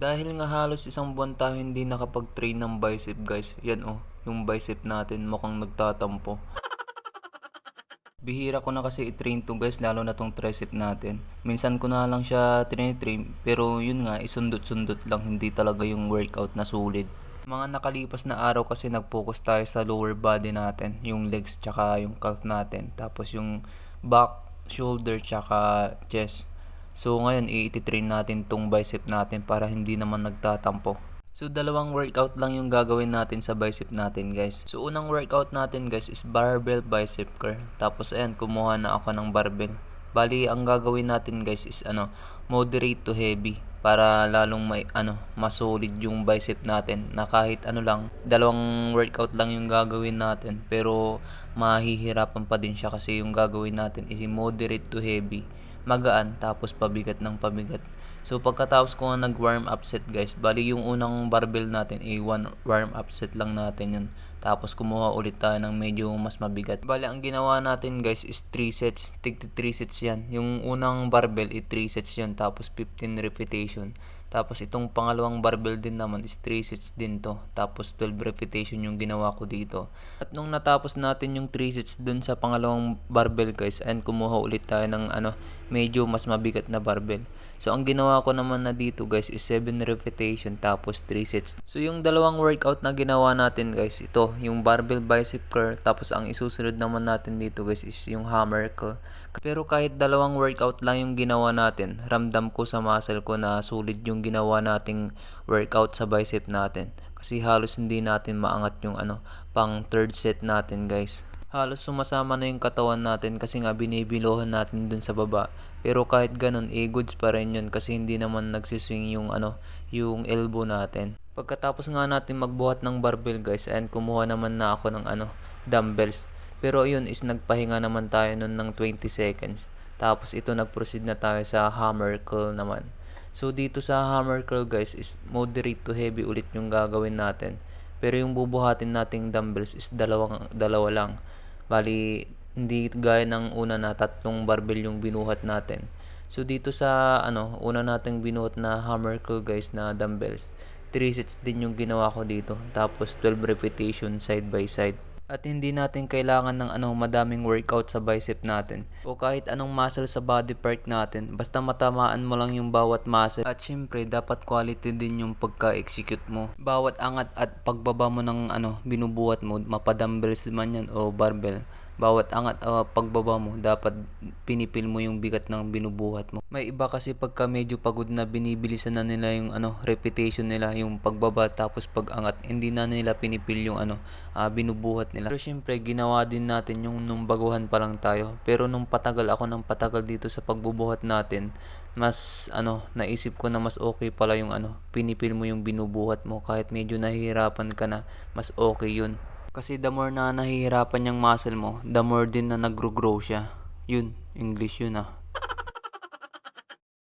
Dahil nga halos isang buwan tayo hindi nakapag-train ng bicep guys. Yan yung bicep natin mukhang nagtatampo. Bihira ko na kasi i-train to guys, lalo na tong tricep natin. Minsan ko na lang siya train pero yun nga, isundot-sundot lang, hindi talaga yung workout na sulit. Mga nakalipas na araw kasi nag-focus tayo sa lower body natin, yung legs tsaka yung calf natin, tapos yung back, shoulder tsaka chest. So ngayon i-train natin tong bicep natin para hindi naman nagtatampo. So dalawang workout lang yung gagawin natin sa bicep natin guys. So unang workout natin guys is barbell bicep curl. Tapos ayan, kumuha na ako ng barbell. Bali ang gagawin natin guys is moderate to heavy para lalong mas solid yung bicep natin, na kahit lang, dalawang workout lang yung gagawin natin pero mahihirapan pa din siya kasi yung gagawin natin is moderate to heavy, magaan tapos pabigat ng pabigat. So pagkatapos ko nga nag-warm up set guys, bali yung unang barbell natin one warm up set lang natin yun. Tapos kumuha ulit tayo ng medyo mas mabigat. Bali ang ginawa natin guys is 3 sets, tig 3 sets yan. Yung unang barbell 3 sets yan, tapos 15 repetition. Tapos itong pangalawang barbell din naman is 3 sets din to. Tapos 12 repetition yung ginawa ko dito. At nung natapos natin yung 3 sets dun sa pangalawang barbell guys, and kumuha ulit tayo ng medyo mas mabigat na barbell. So ang ginawa ko naman na dito guys is 7 repetition tapos 3 sets. So yung dalawang workout na ginawa natin guys, ito yung barbell bicep curl, tapos ang isusunod naman natin dito guys is yung hammer curl. Pero kahit dalawang workout lang yung ginawa natin, ramdam ko sa muscle ko na sulit yung ginawa nating workout sa bicep natin. Kasi halos hindi natin maangat yung pang third set natin guys. Halos sumasama na yung katawan natin kasi nga binibilohan natin dun sa baba. Pero kahit ganun, goods pa rin yun kasi hindi naman nagsiswing yung yung elbow natin. Pagkatapos nga natin magbuhat ng barbell guys, and kumuha naman na ako ng dumbbells. Pero yun is nagpahinga naman tayo nun ng 20 seconds. Tapos ito nag-proceed na tayo sa hammer curl naman. So dito sa hammer curl guys is moderate to heavy ulit yung gagawin natin. Pero yung bubuhatin nating dumbbells is dalawa lang. Bali hindi gaya ng una na 3 barbell yung binuhat natin. So dito sa una nating binuhat na hammer curl guys na dumbbells, 3 sets din yung ginawa ko dito. Tapos 12 repetition side by side. At hindi natin kailangan ng madaming workout sa bicep natin o kahit anong muscle sa body part natin, basta matamaan mo lang yung bawat muscle. At syempre dapat quality din yung pagka-execute mo. Bawat angat at pagbaba mo ng binubuhat mo, mapadumbbells man yan o barbell, bawat angat pagbaba mo, dapat pinipil mo yung bigat ng binubuhat mo. May iba kasi pagka medyo pagod na, binibilisan na nila yung repetition nila, yung pagbaba tapos pag-angat, hindi na nila pinipil yung binubuhat nila. Pero syempre ginawa din natin yung nung baguhan pa lang tayo. Pero nung patagal ako ng patagal dito sa pagbubuhat natin, mas naisip ko na mas okay pala yung pinipil mo yung binubuhat mo kahit medyo nahihirapan ka na, mas okay yun. Kasi the more na nahihirapan yung muscle mo, the more din na nagro-grow siya. Yun, English yun